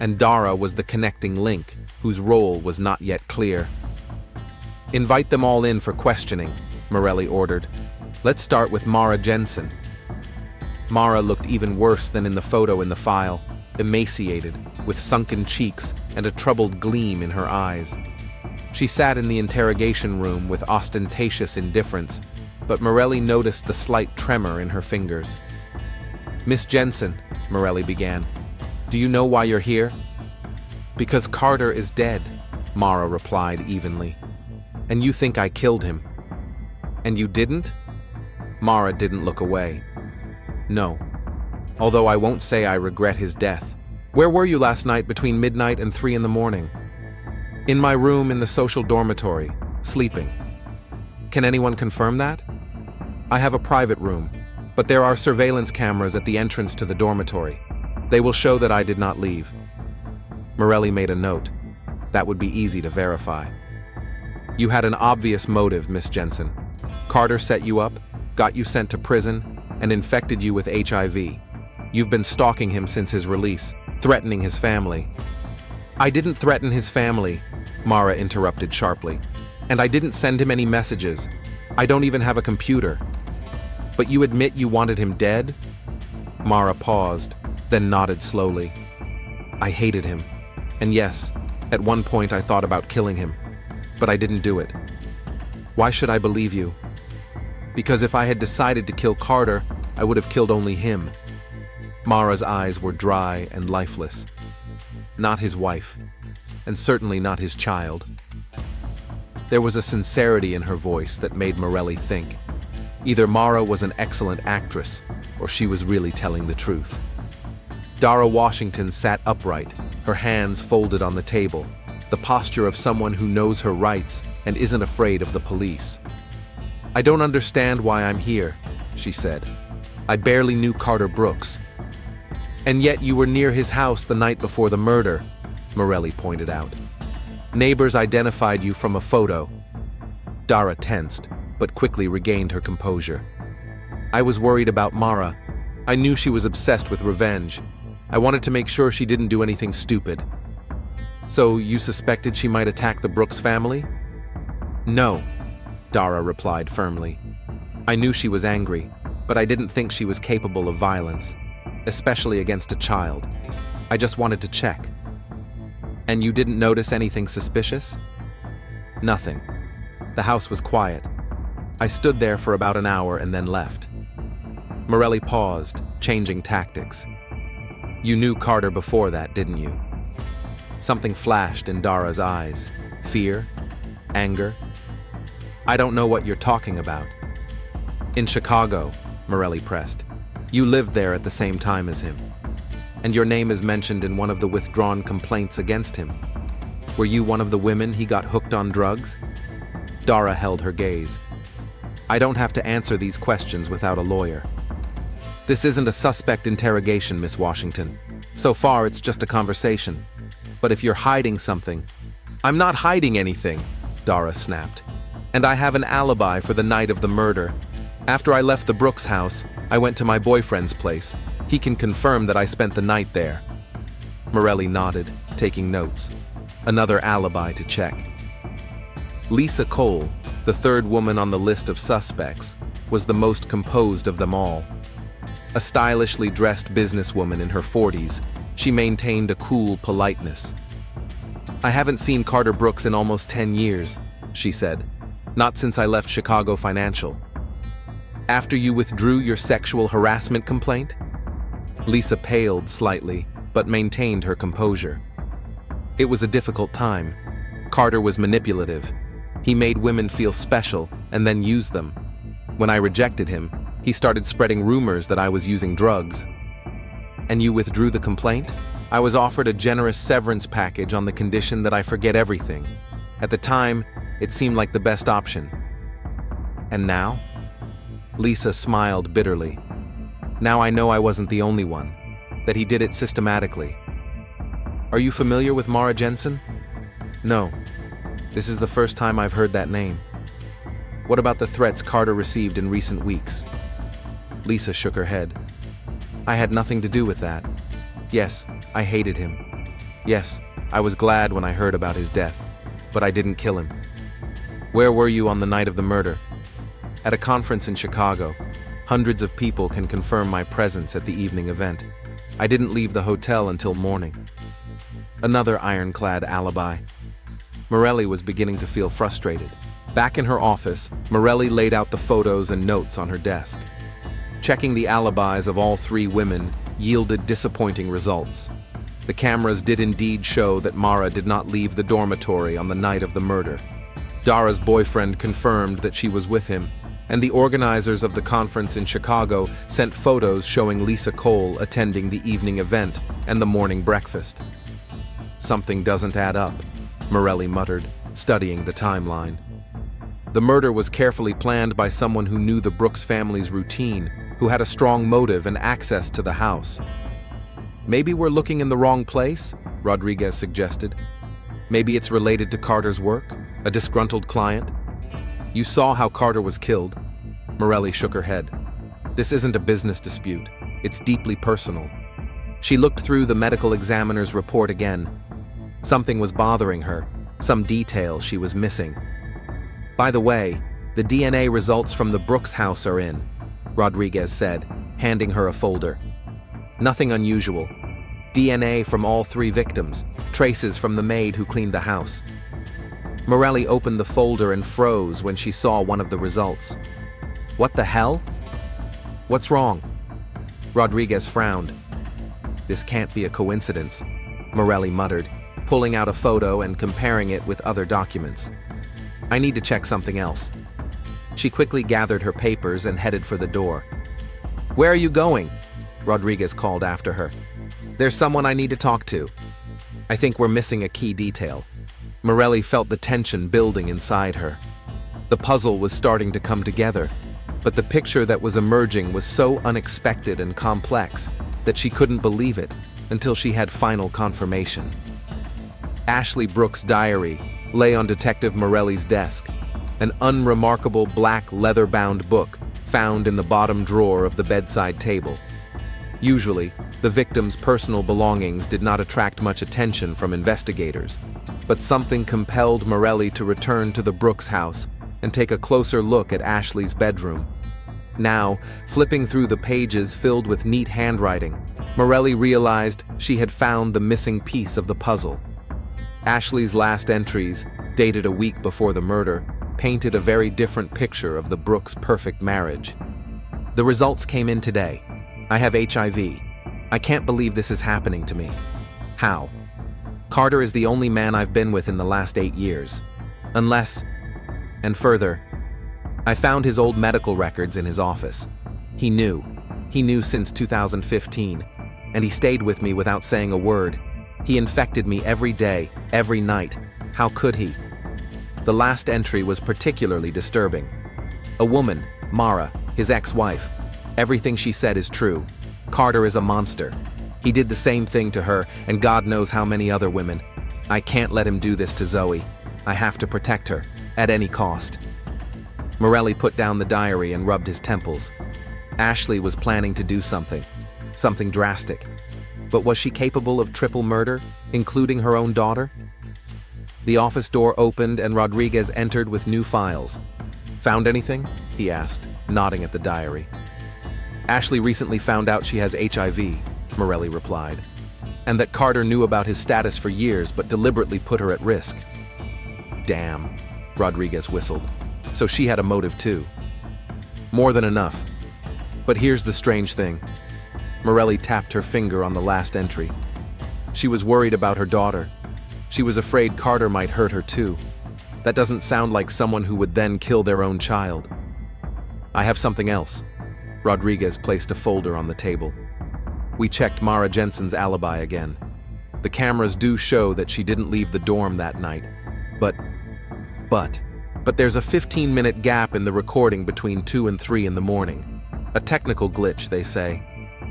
And Dara was the connecting link, whose role was not yet clear. "Invite them all in for questioning," Morelli ordered. "Let's start with Mara Jensen." Mara looked even worse than in the photo in the file. emaciated, with sunken cheeks and a troubled gleam in her eyes. She sat in the interrogation room with ostentatious indifference, but Morelli noticed the slight tremor in her fingers. "Miss Jensen," Morelli began, "do you know why you're here?" "Because Carter is dead," Mara replied evenly. "And you think I killed him." "And you didn't?" Mara didn't look away. "No. Although I won't say I regret his death. Where were you last night between midnight and 3 in the morning?" "In my room in the social dormitory, sleeping." "Can anyone confirm that?" "I have a private room, but there are surveillance cameras at the entrance to the dormitory. They will show that I did not leave." Morelli made a note. That would be easy to verify. "You had an obvious motive, Miss Jensen. Carter set you up, got you sent to prison, and infected you with HIV. You've been stalking him since his release, threatening his family." "I didn't threaten his family," Mara interrupted sharply. "And I didn't send him any messages. I don't even have a computer." "But you admit you wanted him dead?" Mara paused, then nodded slowly. "I hated him. And yes, at one point I thought about killing him. But I didn't do it." "Why should I believe you?" "Because if I had decided to kill Carter, I would have killed only him." Mara's eyes were dry and lifeless. Not his wife, and certainly not his child. There was a sincerity in her voice that made Morelli think. Either Mara was an excellent actress, or she was really telling the truth. Dara Washington sat upright, her hands folded on the table, the posture of someone who knows her rights and isn't afraid of the police. "I don't understand why I'm here," she said. "I barely knew Carter Brooks." "And yet you were near his house the night before the murder," Morelli pointed out. "Neighbors identified you from a photo." Dara tensed, but quickly regained her composure. "I was worried about Mara. I knew she was obsessed with revenge. I wanted to make sure she didn't do anything stupid." "So you suspected she might attack the Brooks family?" "No," Dara replied firmly. "I knew she was angry, but I didn't think she was capable of violence, especially against a child. I just wanted to check." "And you didn't notice anything suspicious?" "Nothing. The house was quiet. I stood there for about an hour and then left." Morelli paused, changing tactics. "You knew Carter before that, didn't you?" Something flashed in Dara's eyes. Fear? Anger? "I don't know what you're talking about." "In Chicago," Morelli pressed. "You lived there at the same time as him. And your name is mentioned in one of the withdrawn complaints against him. Were you one of the women he got hooked on drugs?" Dara held her gaze. "I don't have to answer these questions without a lawyer. This isn't a suspect interrogation, Miss Washington. So far, it's just a conversation. But if you're hiding something—" "I'm not hiding anything," Dara snapped. "And I have an alibi for the night of the murder. After I left the Brooks house, I went to my boyfriend's place. He can confirm that I spent the night there." Morelli nodded, taking notes. Another alibi to check. Lisa Cole, the third woman on the list of suspects, was the most composed of them all. A stylishly dressed businesswoman in her 40s, she maintained a cool politeness. "I haven't seen Carter Brooks in almost 10 years, she said. "Not since I left Chicago Financial." "After you withdrew your sexual harassment complaint?" Lisa paled slightly, but maintained her composure. "It was a difficult time. Carter was manipulative. He made women feel special and then used them. When I rejected him, he started spreading rumors that I was using drugs." "And you withdrew the complaint?" "I was offered a generous severance package on the condition that I forget everything. At the time, it seemed like the best option." "And now?" Lisa smiled bitterly. "Now I know I wasn't the only one, that he did it systematically." "Are you familiar with Mara Jensen?" "No. This is the first time I've heard that name." "What about the threats Carter received in recent weeks?" Lisa shook her head. "I had nothing to do with that. Yes, I hated him. Yes, I was glad when I heard about his death, but I didn't kill him." "Where were you on the night of the murder?" "At a conference in Chicago. Hundreds of people can confirm my presence at the evening event." I didn't leave the hotel until morning. Another ironclad alibi. Morelli was beginning to feel frustrated. Back in her office, Morelli laid out the photos and notes on her desk. Checking the alibis of all three women yielded disappointing results. The cameras did indeed show that Mara did not leave the dormitory on the night of the murder. Dara's boyfriend confirmed that she was with him, and the organizers of the conference in Chicago sent photos showing Lisa Cole attending the evening event and the morning breakfast. Something doesn't add up, Morelli muttered, studying the timeline. The murder was carefully planned by someone who knew the Brooks family's routine, who had a strong motive and access to the house. Maybe we're looking in the wrong place, Rodriguez suggested. Maybe it's related to Carter's work, a disgruntled client. You saw how Carter was killed. Morelli shook her head. This isn't a business dispute. It's deeply personal. She looked through the medical examiner's report again. Something was bothering her, some detail she was missing. By the way, the DNA results from the Brooks house are in, Rodriguez said, handing her a folder. Nothing unusual. DNA from all three victims, traces from the maid who cleaned the house. Morelli opened the folder and froze when she saw one of the results. What the hell? What's wrong? Rodriguez frowned. This can't be a coincidence, Morelli muttered, pulling out a photo and comparing it with other documents. I need to check something else. She quickly gathered her papers and headed for the door. Where are you going? Rodriguez called after her. There's someone I need to talk to. I think we're missing a key detail. Morelli felt the tension building inside her. The puzzle was starting to come together, but the picture that was emerging was so unexpected and complex that she couldn't believe it until she had final confirmation. Ashley Brooks' diary lay on Detective Morelli's desk, an unremarkable black leather-bound book found in the bottom drawer of the bedside table. Usually, the victim's personal belongings did not attract much attention from investigators, but something compelled Morelli to return to the Brooks house and take a closer look at Ashley's bedroom. Now, flipping through the pages filled with neat handwriting, Morelli realized she had found the missing piece of the puzzle. Ashley's last entries, dated a week before the murder, painted a very different picture of the Brooks' perfect marriage. The results came in today. I have HIV. I can't believe this is happening to me. How? Carter is the only man I've been with in the last 8 years. Unless... And further, I found his old medical records in his office. He knew. He knew since 2015, and he stayed with me without saying a word. He infected me every day, every night. How could he? The last entry was particularly disturbing. A woman, Mara, his ex-wife. Everything she said is true. Carter is a monster. He did the same thing to her, and God knows how many other women. I can't let him do this to Zoe. I have to protect her, at any cost. Morelli put down the diary and rubbed his temples. Ashley was planning to do something drastic. But was she capable of triple murder, including her own daughter? The office door opened and Rodriguez entered with new files. Found anything? He asked, nodding at the diary. Ashley recently found out she has HIV, Morelli replied, and that Carter knew about his status for years but deliberately put her at risk. Damn, Rodriguez whistled. So she had a motive too. More than enough. But here's the strange thing. Morelli tapped her finger on the last entry. She was worried about her daughter. She was afraid Carter might hurt her too. That doesn't sound like someone who would then kill their own child. I have something else. Rodriguez placed a folder on the table. We checked Mara Jensen's alibi again. The cameras do show that she didn't leave the dorm that night. But there's a 15-minute gap in the recording between 2 and 3 in the morning. A technical glitch, they say.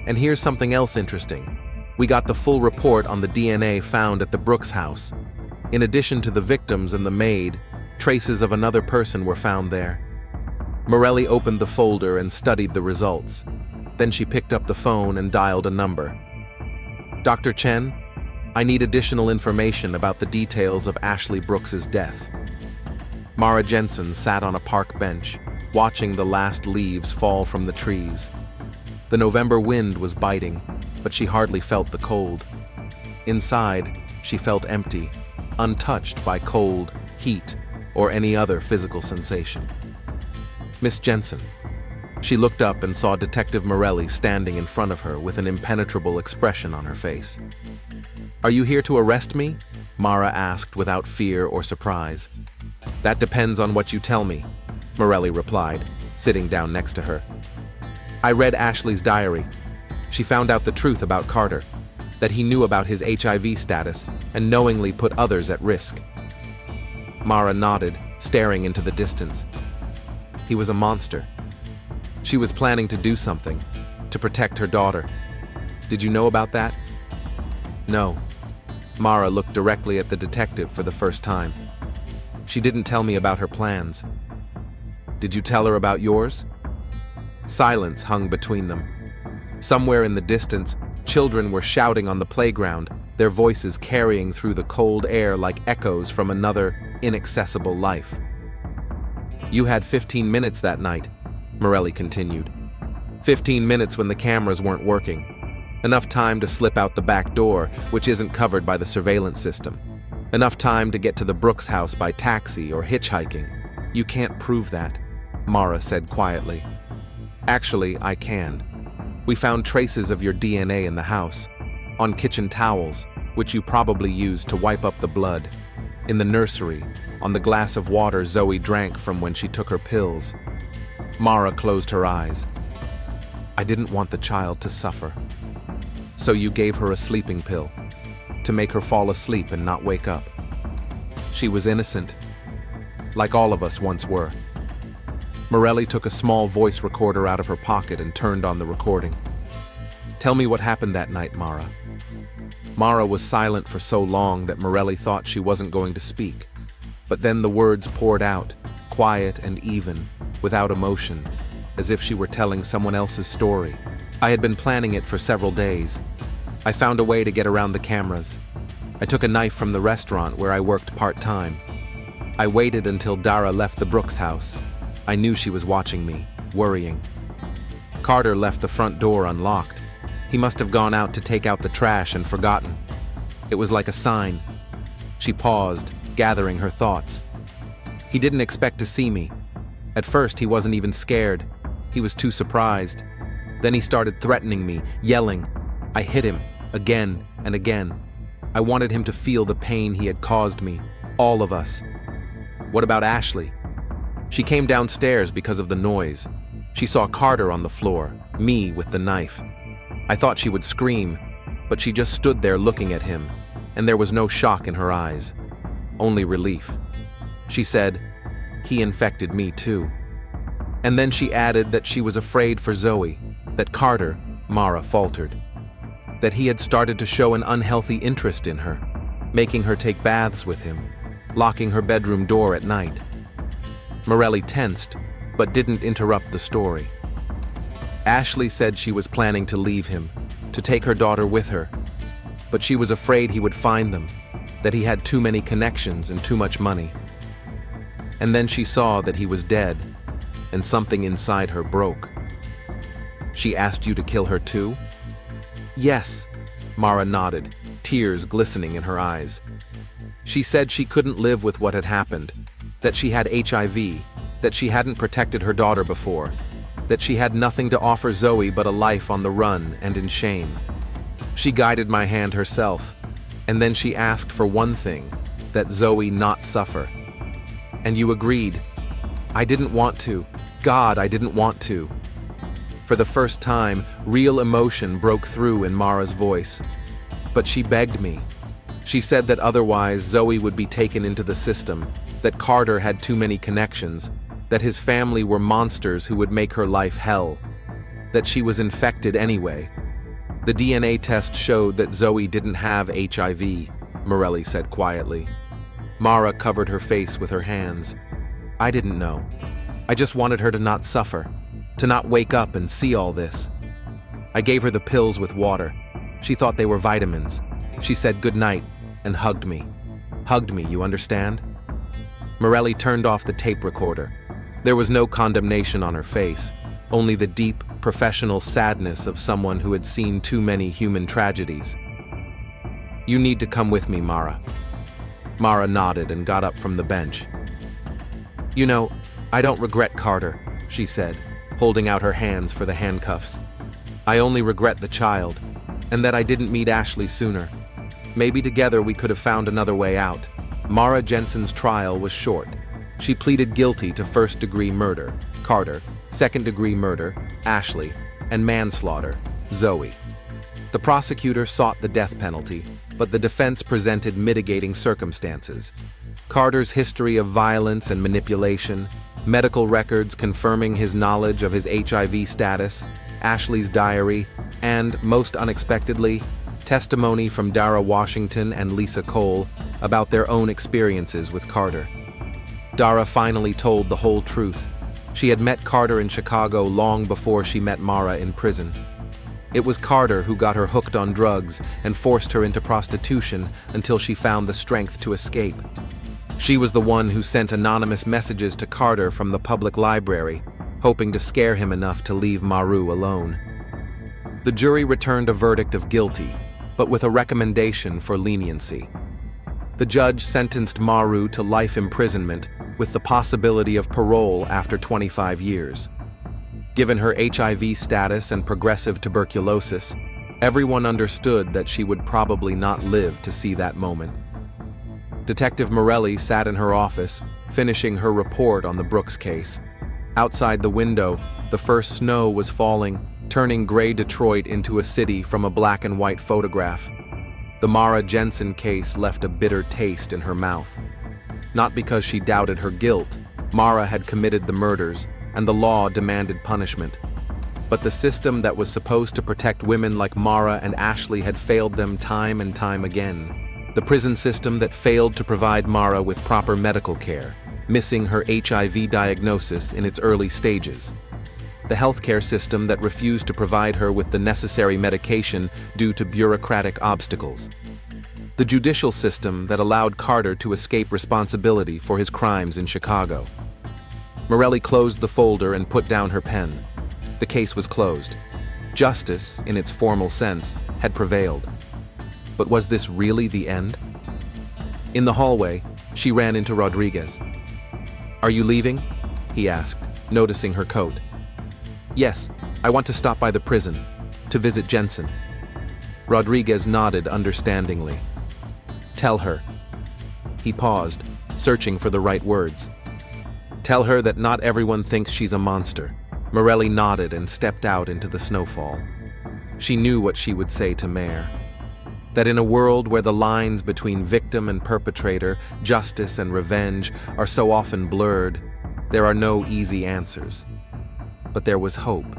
And here's something else interesting. We got the full report on the DNA found at the Brooks house. In addition to the victims and the maid, traces of another person were found there. Morelli opened the folder and studied the results. Then she picked up the phone and dialed a number. Dr. Chen, I need additional information about the details of Ashley Brooks's death. Mara Jensen sat on a park bench, watching the last leaves fall from the trees. The November wind was biting, but she hardly felt the cold. Inside, she felt empty, untouched by cold, heat, or any other physical sensation. Miss Jensen. She looked up and saw Detective Morelli standing in front of her with an impenetrable expression on her face. "Are you here to arrest me?" Mara asked without fear or surprise. "That depends on what you tell me," Morelli replied, sitting down next to her. "I read Ashley's diary. She found out the truth about Carter, that he knew about his HIV status and knowingly put others at risk." Mara nodded, staring into the distance. He was a monster. She was planning to do something, to protect her daughter. "Did you know about that?" "No." Mara looked directly at the detective for the first time. "She didn't tell me about her plans." "Did you tell her about yours?" Silence hung between them. Somewhere in the distance, children were shouting on the playground, their voices carrying through the cold air like echoes from another, inaccessible life. "You had 15 minutes that night," Morelli continued. 15 minutes when the cameras weren't working. Enough time to slip out the back door, which isn't covered by the surveillance system. Enough time to get to the Brooks house by taxi or hitchhiking. "You can't prove that," Mara said quietly. "Actually, I can. We found traces of your DNA in the house, on kitchen towels, which you probably used to wipe up the blood, in the nursery, on the glass of water Zoe drank from when she took her pills." Mara closed her eyes. "I didn't want the child to suffer. So you gave her a sleeping pill, to make her fall asleep and not wake up. She was innocent, like all of us once were." Morelli took a small voice recorder out of her pocket and turned on the recording. "Tell me what happened that night, Mara." Mara was silent for so long that Morelli thought she wasn't going to speak. But then the words poured out, quiet and even, without emotion, as if she were telling someone else's story. "I had been planning it for several days. I found a way to get around the cameras. I took a knife from the restaurant where I worked part-time. I waited until Dara left the Brooks house. I knew she was watching me, worrying. Carter left the front door unlocked. He must have gone out to take out the trash and forgotten. It was like a sign." She paused, gathering her thoughts. "He didn't expect to see me. At first, he wasn't even scared. He was too surprised. Then he started threatening me, yelling. I hit him, again and again. I wanted him to feel the pain he had caused me, all of us." "What about Ashley?" "She came downstairs because of the noise. She saw Carter on the floor, me with the knife. I thought she would scream, but she just stood there looking at him, and there was no shock in her eyes, only relief. She said, 'He infected me too.' And then she added that she was afraid for Zoe, that Carter," Mara faltered, "that he had started to show an unhealthy interest in her, making her take baths with him, locking her bedroom door at night." Morelli tensed, but didn't interrupt the story. "Ashley said she was planning to leave him, to take her daughter with her, but she was afraid he would find them, that he had too many connections and too much money. And then she saw that he was dead, and something inside her broke." "She asked you to kill her too?" "Yes," Mara nodded, tears glistening in her eyes. "She said she couldn't live with what had happened, that she had HIV, that she hadn't protected her daughter before, that she had nothing to offer Zoe but a life on the run and in shame. She guided my hand herself, and then she asked for one thing, that Zoe not suffer. And you agreed. I didn't want to. God, I didn't want to." For the first time, real emotion broke through in Mara's voice. "But she begged me. She said that otherwise Zoe would be taken into the system, that Carter had too many connections, that his family were monsters who would make her life hell, that she was infected anyway. The DNA test showed that Zoe didn't have HIV," Morelli said quietly. Mara covered her face with her hands. "I didn't know. I just wanted her to not suffer, to not wake up and see all this. I gave her the pills with water. She thought they were vitamins. She said goodnight and hugged me. Hugged me, you understand?" Morelli turned off the tape recorder. There was no condemnation on her face, only the deep, professional sadness of someone who had seen too many human tragedies. "You need to come with me, Mara." Mara nodded and got up from the bench. "You know, I don't regret Carter," she said, holding out her hands for the handcuffs. "I only regret the child, and that I didn't meet Ashley sooner. Maybe together we could have found another way out." Mara Jensen's trial was short. She pleaded guilty to first-degree murder, Carter, second-degree murder, Ashley, and manslaughter, Zoe. The prosecutor sought the death penalty, but the defense presented mitigating circumstances. Carter's history of violence and manipulation, medical records confirming his knowledge of his HIV status, Ashley's diary, and, most unexpectedly, testimony from Dara Washington and Lisa Cole about their own experiences with Carter. Dara finally told the whole truth. She had met Carter in Chicago long before she met Mara in prison. It was Carter who got her hooked on drugs and forced her into prostitution until she found the strength to escape. She was the one who sent anonymous messages to Carter from the public library, hoping to scare him enough to leave Maru alone. The jury returned a verdict of guilty, but with a recommendation for leniency. The judge sentenced Maru to life imprisonment with the possibility of parole after 25 years. Given her HIV status and progressive tuberculosis, everyone understood that she would probably not live to see that moment. Detective Morelli sat in her office, finishing her report on the Brooks case. Outside the window, the first snow was falling, turning gray Detroit into a city from a black and white photograph. The Mara Jensen case left a bitter taste in her mouth. Not because she doubted her guilt. Mara had committed the murders, and the law demanded punishment. But the system that was supposed to protect women like Mara and Ashley had failed them time and time again. The prison system that failed to provide Mara with proper medical care, missing her HIV diagnosis in its early stages. The healthcare system that refused to provide her with the necessary medication due to bureaucratic obstacles. The judicial system that allowed Carter to escape responsibility for his crimes in Chicago. Morelli closed the folder and put down her pen. The case was closed. Justice, in its formal sense, had prevailed. But was this really the end? In the hallway, she ran into Rodriguez. "Are you leaving?" he asked, noticing her coat. "Yes, I want to stop by the prison, to visit Jensen." Rodriguez nodded understandingly. "Tell her." He paused, searching for the right words. "Tell her that not everyone thinks she's a monster." Morelli nodded and stepped out into the snowfall. She knew what she would say to Mare. That in a world where the lines between victim and perpetrator, justice and revenge, are so often blurred, there are no easy answers. But there was hope,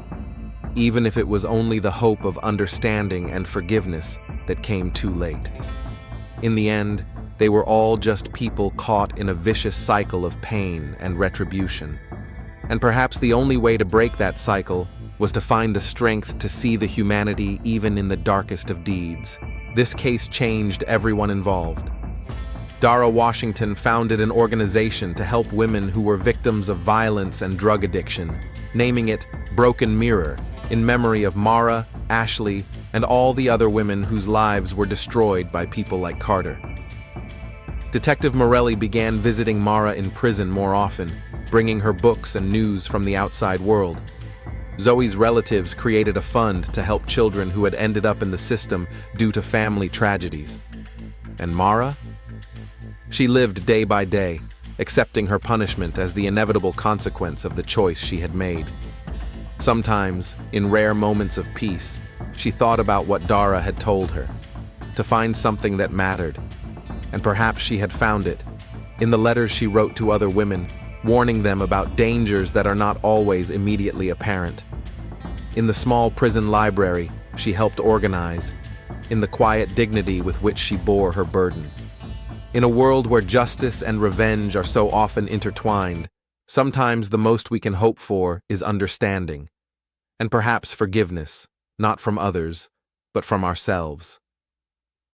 even if it was only the hope of understanding and forgiveness that came too late. In the end, they were all just people caught in a vicious cycle of pain and retribution. And perhaps the only way to break that cycle was to find the strength to see the humanity even in the darkest of deeds. This case changed everyone involved. Dara Washington founded an organization to help women who were victims of violence and drug addiction, naming it Broken Mirror, in memory of Mara, Ashley, and all the other women whose lives were destroyed by people like Carter. Detective Morelli began visiting Mara in prison more often, bringing her books and news from the outside world. Zoe's relatives created a fund to help children who had ended up in the system due to family tragedies. And Mara? She lived day by day, accepting her punishment as the inevitable consequence of the choice she had made. Sometimes, in rare moments of peace, she thought about what Dara had told her, to find something that mattered. And perhaps she had found it, in the letters she wrote to other women, warning them about dangers that are not always immediately apparent. In the small prison library she helped organize, in the quiet dignity with which she bore her burden. In a world where justice and revenge are so often intertwined, sometimes the most we can hope for is understanding, and perhaps forgiveness, not from others, but from ourselves.